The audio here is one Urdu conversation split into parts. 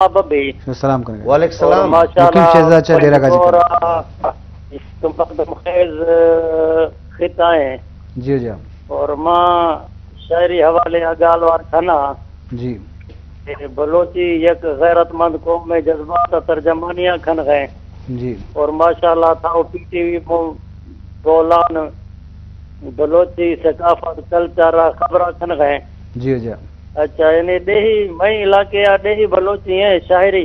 بھی السلام کریں گے. وعلیکم السلام. مقیم شہزاد چا ڈیرہ غازی اور کا مقدم خیز خطائیں جی جی اور ماں شاعری حوالے اگالوار کھنا جی بلوچی یک غیرت مند قوم میں جذبات ترجمانیاں کھن گئے جی اور ماشاءاللہ تھا P T V Bolan Balochi ثقافت کلچر خبریں کھن گئے. جی جی اچھا یعنی دیہی مئی علاقے دیہی بلوچی ہیں شاعری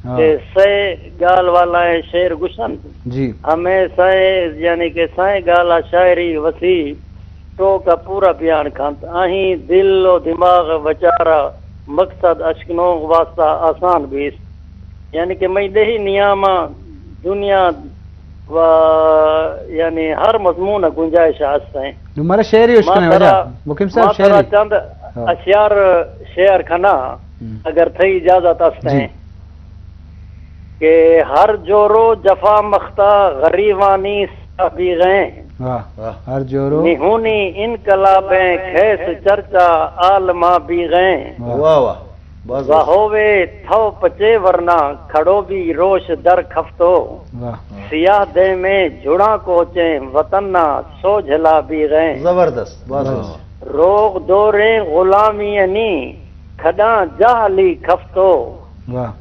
کہ سائے گال والا ہے شعر گشن جی ہمیں سائے یعنی کہ سائے گالا شاعری وسیع تو کا پورا بیان کھانت آہیں دل و دماغ بچارا مقصد اشکنو واسطہ آسان بیس یعنی کہ میں دیہی نیاما دنیا و یعنی ہر مضمون گنجائش ہیں. ہمارا شعر ہی اشکن ہے وجہ مقیم صاحب شعر ہی چند اشیار شعر کھنا اگر تھی اجازت ہیں کہ ہر جورو جفا مختہ غریوانی سابیغیں ہر جورو نہونی انقلابیں خیس چرچا عالمہ بیغیں واہ واہ ہووے تھو پچے ورنہ کھڑو بھی روش در کھفتو سیاہ دے میں جڑا کوچیں وطن نہ سو جھلا بیغیں زبردست روغ دورے غلامی نی کھڈاں جہلی کھفتو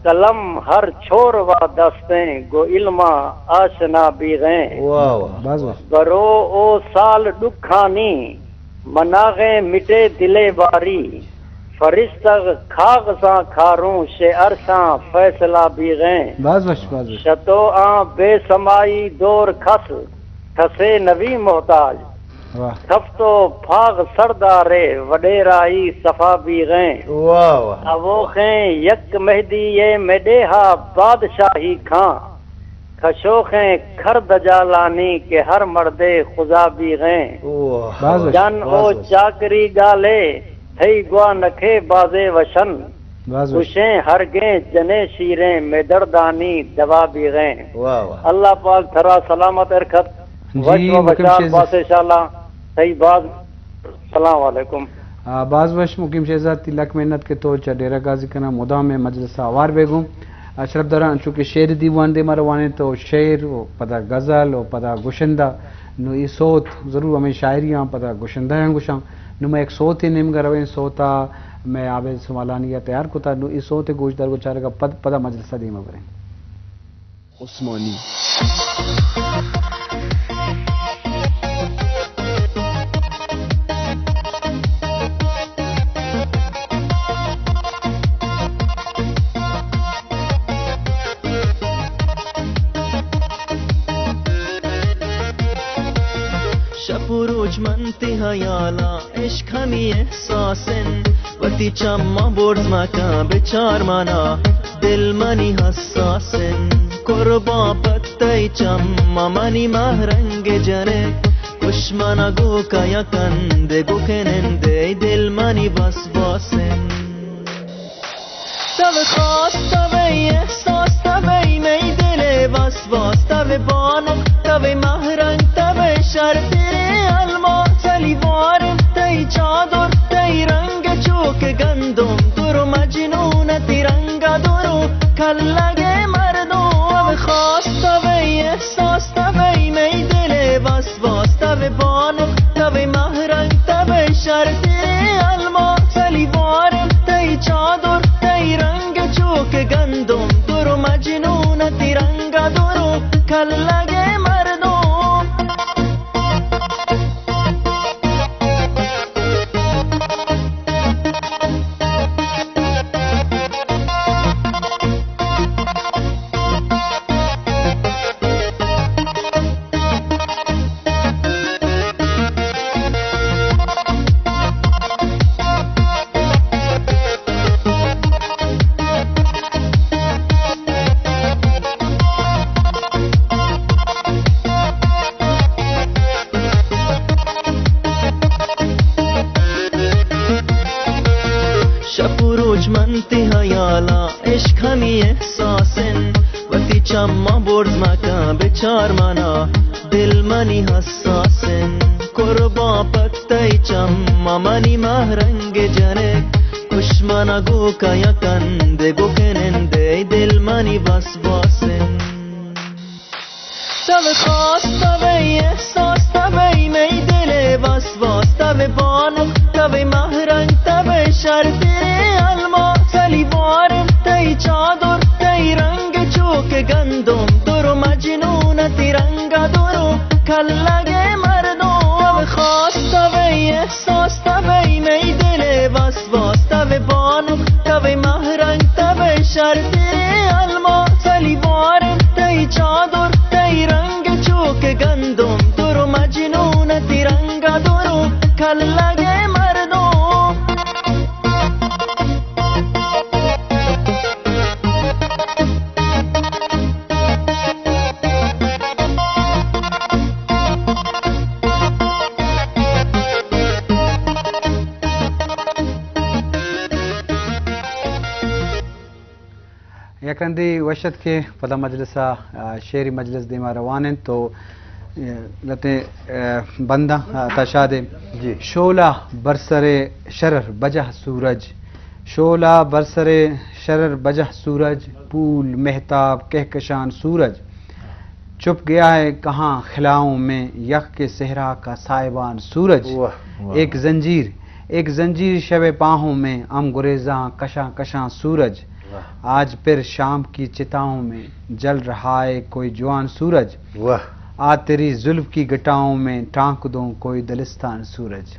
قلم ہر چھور و دستیں گو علما آشنا بیغیں واہ واہ برو او سال دکھانی مناغیں مٹے دلے باری فرشتہ کھاغ ساں کھاروں شعر ساں فیصلہ بیغیں شتو آں بے سمائی دور کھس کھسے نوی محتاج کھفتو پھاغ سردارے وڈیرائی صفا بیغیں اووخیں یک مہدی یہ میڈیہا بادشاہی کھاں کھشوخیں کھر دجالانی کے ہر مردے خدا بیغیں جن او چاکری گالے تھئی گوا نکھے بازے وشن خوشیں ہرگیں جنے شیریں میدردانی دوا بیغیں. اللہ پاک تھرا سلامت ارکھت وش و بشار باس انشاءاللہ صحیح باز. السلام علیکم. باز وش مقیم شہزاد تلک محنت کے تو چا ڈیرہ غازی کنا مدام میں مجلس آوار بیگم اشرف دران چونکہ شعر دیوان دے مروانے تو شعر و پدا غزل و پدا گشندہ نو یہ صوت ضرور ہمیں شاعریاں پدا گشندہ ہیں گشاں نو میں ایک صوت ہی نیم گرویں صوتا میں آبے سمالانیہ تیار کتا نو اس صوت گوش در گوچارے کا پدا مجلسہ دیمہ بریں. عثمانی شپروج منتی حیالا عشق ہمی احساسن وتی چما بورز مکا بچار مانا دل منی حساسن قربا پتی چما منی مہرنگ جنے کشمانا گو کا یکند گو کنندے دل منی بس باسن تب خواست تب احساس تب نئی دل بس باس تب بانک تب مہرنگ تب شر تیرے علما چلی وار تی چادر تی رنگ چوک گندم درو مجنون تیرنگا درو کل لگے مردوں اب خواست تب احساس تب نئی دل بس باس تب بانک تب مہرنگ تب شر تیرے علما چلی وار تی چادر تی رنگ چوک گندم درو مجنون تیرنگا درو کل لگے مردوں. شپروج منتی حیالا عشق ہمی احساسن وتی چما بورز مکا بچار مانا دل منی حساسن قربا پتی چما منی مہرنگ جنے خوش دشمنا گو کا یکند گو کننده دل منی بس باسن تب خواست تب احساس تب می دل بس باس تب بانم تب مهرنگ تب شرطیر الما تلی بارم تی چادر تی رنگ چوک گندم درو مجنونتی رنگ درو کلگ مردم تب خواست تب احساس تب می دل بس باس تب بانم تب مهرنگ تب شرطیر الما تلی بارم تی چادر تی رنگ چوک گندم درو مجنونتی رنگ درو کلگ مردم یکندی وشت کے پدا مجلسہ شعری مجلس دیما روانن تو لتے بندہ تشاد شولہ برسر شرر بجہ سورج شولہ برسر شرر بجہ سورج پول مہتاب کہکشان سورج چھپ گیا ہے کہاں خلاؤں میں یک کے صحرا کا سائبان سورج ایک زنجیر شب پاہوں میں ام گریزاں کشاں کشاں سورج آج پھر شام کی چتاؤں میں جل رہا ہے کوئی جوان سورج آ تیری زلف کی گٹاؤں میں ٹانک دوں کوئی دلستان سورج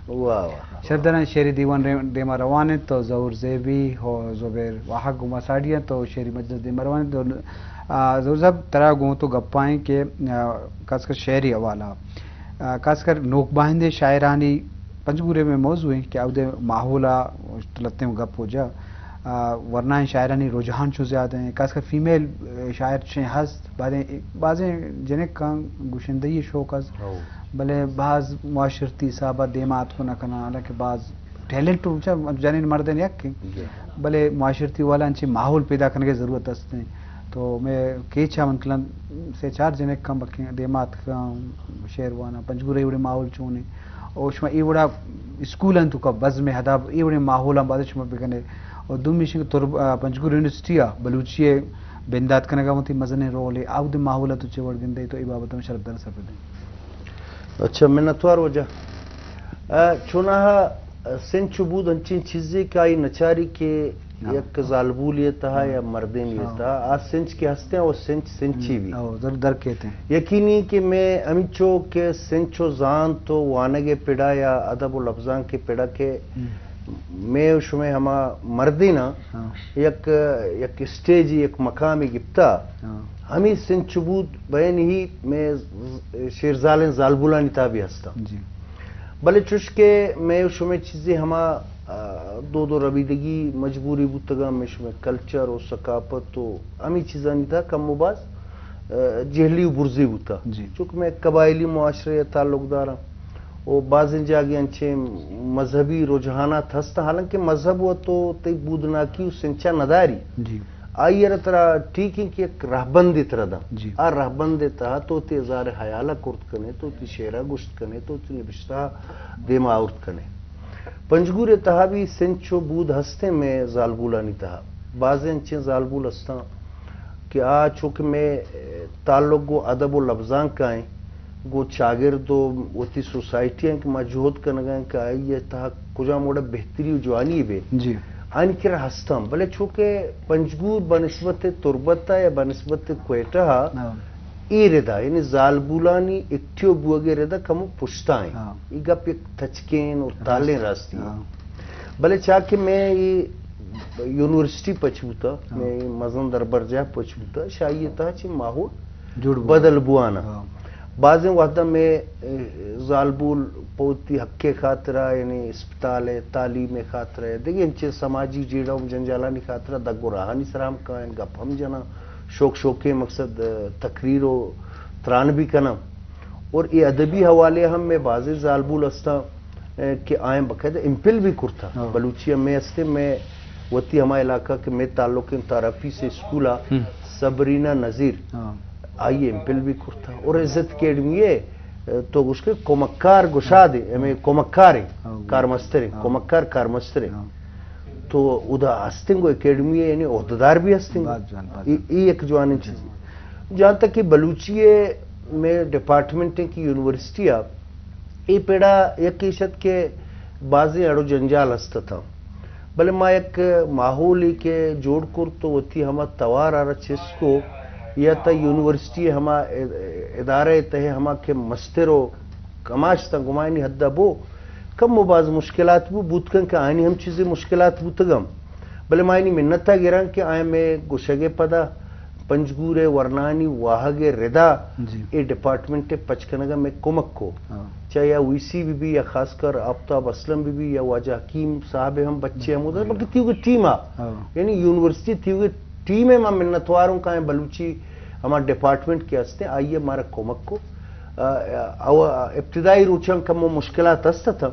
شردرن شعری دیوان دیما روانے تو ظہور زیبی ہو زبیر واحق گما ساڑیاں تو شعری مجلس دیما روانے تو ظہور صاحب ترا گوں تو گپائیں کہ خاص کر شعری حوالہ خاص کر نوک باہندے شاعرانی پنجگورے میں موضوع ہیں کہ عہدے ماحولہ لتے میں گپ ہو جا ورنہ شاعرانی رجحان چھو زیادہ ہیں خاص کر فیمیل شاعر چھیں ہست بعضیں جنہیں کان گوشندگی شوق از بلے بعض معاشرتی صحابہ دیمات کو نہ کنا حالانکہ بعض ٹیلنٹ جانین مردن یک بلے معاشرتی والا انچے ماحول پیدا کرنے کی ضرورت ہستے ہیں تو میں کیچا منکلن سے چار جنہیں کم بکیں دیمات کا شعروانا پنجگورے ایوڑے ماحول چونے اور شما ایوڑا اسکولن تو کا بز میں حداب ایوڑے ماحولا بعد شما بکنے اور دومی شنگ پنجگور یونیورسٹی بلوچی بندات کنگا ہوتی مزنے رولے آود ماحولہ تو چوڑ گندے تو ای بابت میں شرط در سب دیں اچھا منتوار وجہ چونہا سنچ بود انچین چیزیں کائی نچاری کے یک ظالبولیت ہے یا مردینیت ہے آج سنچ کے ہستے ہیں اور سنچ سنچی بھی در کہتے ہیں یقینی کہ میں امیچو کے سنچو زان تو وانگے پیڑا یا ادب و لفظان کے پیڑا کے میں شمیں ہما مردینا یک اسٹیجی یک مقامی گپتا ہمیں سنچ بود بین ہی میں شیرزالن زالبولانی تابی ہستا بلے چوش کے میں شمیں چیزیں ہما دو ربیدگی مجبوری بودتگا میں شمیں کلچر و ثقافت و ہمیں چیزاں نہیں تھا کم و باز جہلی و برزی بودتا چونکہ میں قبائلی معاشرے تعلق دارا اور بعض جاگے انچے مذہبی رجحانات ہستا حالانکہ مذہب و تو تی بودناکی و سنچا نداری آئی رترا ٹھیک ہے کہ ایک رہبندی تردا آ رہبندی تہا تو تی ازار حیالہ کرد کنے تو تی شیرہ گشت کنے تو تی نبشتہ دیما آورد کنے پنجگور تہا بھی سنچو بود ہستے میں زالبولانی تہا بعض انچے زالبول ہستا کہ آ چونکہ میں تعلق گو ادب و لفظان کائیں گو چاگرد و وتی سوسائٹیاں کہ مجہود کنگاں کہ آئی یہ تہا کجا موڑا بہتری و جوانی بے آئین کرا ہستم بلے چونکہ پنجگور بنسبت تربتا یا بنسبت کوئٹا ای ردا یعنی زالبولانی اکٹیو بوگے ردا کمو پشتائیں ای گپ ایک تچکین اور تالیں راستی بلے چاکہ میں یونیورسٹی پچھوتا میں مزن در برجہ پچھوتا شاید تہا چی ماحول بدل بوانا بعض وقتا میں زالبول پوتی حق خاطرہ یعنی اسپتال ہے تعلیم خاطرہ ہے دیکھیں انچے سماجی جیڑا جنجالانی خاطرہ دگو راہانی سرام کائیں گپ ہم جنا شوق مقصد تقریر و تران بھی کنا اور یہ ادبی حوالے ہم میں بعض زالبول استا کہ آئیں بقید امپل بھی کرتا بلوچیا میں استے میں وتی ہما علاقہ کہ میں تعلق تعرفی سے اسکولا صبرینہ نظیر آئیے امپل بھی کرتا اور عزت اکیڈمی ہے تو اس کے کومکار گشادے ہمیں کومکار کارمستر کومکار کارمستر تو ادا ہستنگ اکیڈمی یعنی عہدیدار بھی ہستنگ یہ ایک جوان چیز. جہاں تک کہ بلوچی میں ڈپارٹمنٹ کی یونیورسٹی یہ پیڑا یک عیشت کے بازی اڑو جنجال ہستا تھا بلے ما ایک ماحول ہی کے جوڑ کر تو وتی ہما توار آ رہا چیز کو یا تا یونیورسٹی ہما ادارے تہے ہما کے مسترو کماشتا گمائنی حدہ بو کم مباز مشکلات بو بوت کن کہ آئینی ہم چیزیں مشکلات بوتگم بلے مائنی منتا گران کہ آئیں میں گوشگے پدا پنجگورے ورنانی واہگے ردا اے ڈپارٹمنٹ پچکنگا میں کمک کو چاہے یا وی سی بی یا خاص کر آفتاب اسلم بی یا واجہ حکیم صاحب ہم بچے ہم ادھر بلکہ تیوگے ٹیم یعنی یونیورسٹی تیوگے ٹیم ہے ماں منتواروں کا بلوچی ہمارا ڈپارٹمنٹ کے ہستے آئیے ہمارا کمک کو ابتدائی روچان کم وہ مشکلات ہستا تھا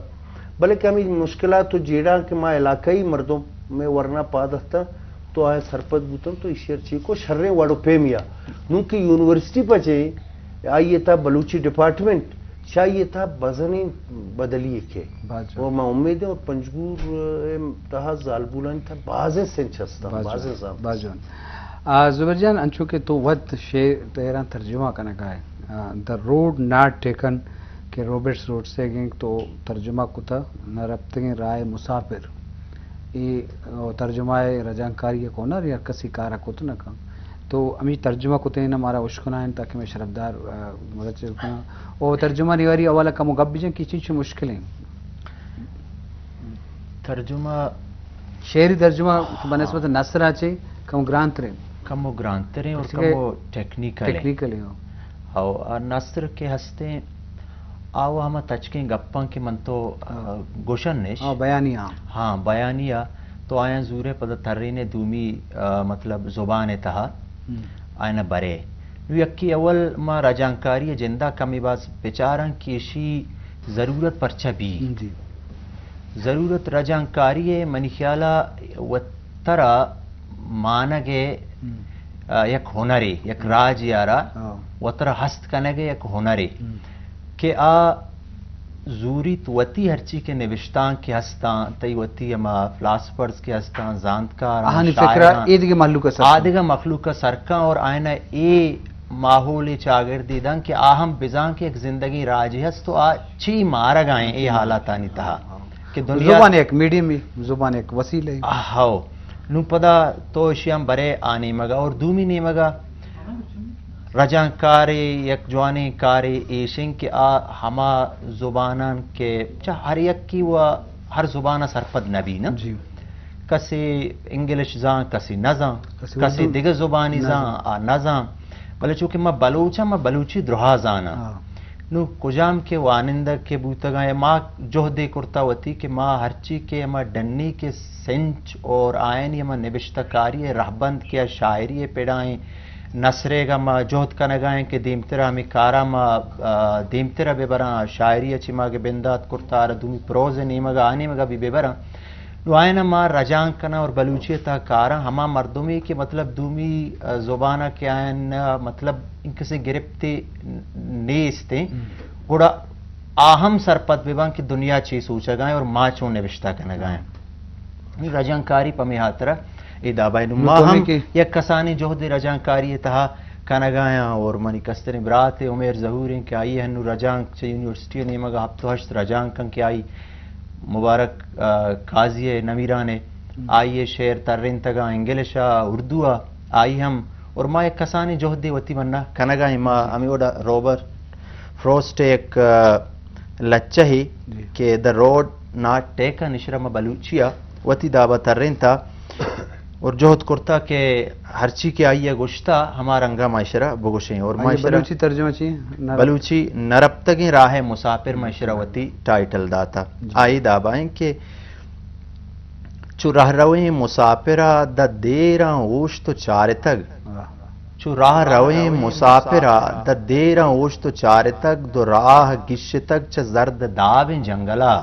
بلکہ ہمیں مشکلات تو جیڑا کہ ماں علاقائی مردوں میں ورنہ پاد ہستا تو آئے سرپت بوتن تو اس شیر چی کو شرے واڑو پیمیا نوں کہ یونیورسٹی پچے آئیے تھا بلوچی ڈپارٹمنٹ چاہیے تھا بزنی بدلیے کے وہ میں امید ہے اور پنجگور تہا زالبولان تھا بازے سنچ ہستا بازے زام زبیر جان انچو کہ تو ود شیر تیران ترجمہ کرنے کا ہے دا روڈ ناٹ ٹیکن کہ روبرٹس روڈ سے گئیں تو ترجمہ کتا نہ ربطیں رائے مسافر یہ ترجمہ رجانکاری کو نہ یا کسی کارا کت نہ کم تو امی ترجمہ کتے ہیں ہمارا اشکنا ہے تاکہ میں شرفدار مرچ کنا اور ترجمہ ریواری اولا کم گب بھی جائیں کی چیز مشکلیں ترجمہ شعری ترجمہ بنسبت نثر آچے کم گرانتریں اور کم ٹیکنیکل اور نثر کے ہستے آو ہم تچکیں گپاں کے من تو گوشن نیش بیانیہ ہاں بیانیہ تو آیا زورے پدہ ترین دومی مطلب زبان تہا آئینہ برے یکی اول ما رجانکاری جندہ کمی باز بیچاران کیشی ضرورت پرچہ بھی ضرورت رجانکاری منی خیالہ و ترہ مانگے یک ہنرے یک راج یارا و ترہ ہست کنگے یک ہنرے کہ زوری توتی ہرچی کے نوشتان کے ہستان تیوتی اما فلاسفرز کے ہستان زانتکار آدھگا مخلوق سرکاں اور آئینہ اے ماحول چاگردی دن کہ آہم بزان کے ایک زندگی راجی ہست تو چی مارا گائیں اے حالاتانی تہا کہ دنیا زبان ایک میڈیم ہی زبان ایک وسیلہ ہی ہاو نو پدا تو اشیاں برے آنے مگا اور دومی نہیں مگا رجان کارے یک جوانے کارے ایشن کہ ہما زبانان کے چاہ ہر یک کی وہ ہر زبانہ سرپد نبی نا کسی انگلش زان کسی نزان کسی دیگر زبانی زان نزان بلے چونکہ میں بلوچی درہا زانا نو کجام کے وانندہ کے بوتگاں ماں جوہدے کرتا ہوتی کہ ماں ہرچی کے ماں ڈنی کے سنچ اور آئینی ماں نوشتہ کاری رہبند کیا شاعری پیڑائیں نصرے گا ما جوہد کا نگائیں کہ دیمترہ ہمیں کارا ما دیمترہ بے بران شاعری اچھی ما کے بندات کرتا رہا دومی پروز نیمگا آنے مگا بھی بے بران نو آئینا ما رجان کنا اور بلوچیتا کارا ہما مردمی کے مطلب دومی زبانہ کے آئین مطلب ان کسی گرفتے نیستے گوڑا آہم سرپت بے بان کی دنیا چی سوچا گائیں اور ما چون نوشتہ کا نگائیں رجان کاری پمی ہاترہ ادابائی نماہم یک کسانی جوہد رجانکاری تہا کنگایاں اور منی کسترین برات عمیر ظہوریں کہ آئی ہنو رجان چا یونیورسٹی نیمگا ہفتو ہشت رجان کن کہ آئی مبارک قاضی نمیرانے آئیے شعر ترین تگا انگلشا اردوہ آئی ہم اور ما یک کسانی جوہد وطی مننا کنگائیں ما ہمیں اوڈا روبر فروسٹ ایک لچہ ہی کہ دا روڈ ناٹ ٹیکا نشرم بلوچیا وطی دابا ترین تا اور جوہد کرتا کہ ہرچی کے آئیے گوشتا ہمارا انگا معاشرہ بگوشیں اور معاشرہ بلوچی ترجمہ چاہیے بلوچی نربتگیں راہ مسافر معاشرہ وتی ٹائٹل داتا آئی دابائیں کہ چو راہ رویں مسافرہ دا دیراں اوش تو چارے تگ چو راہ رویں مسافرہ دا دیراں اوش تو چارے تگ دو راہ گش تگ چا زرد دابیں جنگلا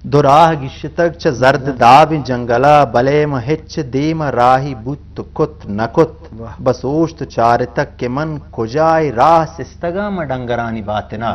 دو راہ گش تک چا زرد داب جنگلا بلے مہچ دیم راہی بوت کت نکت بس اوشت چار تک کے من کجائے راہ سستگا ما ڈنگرانی باتنا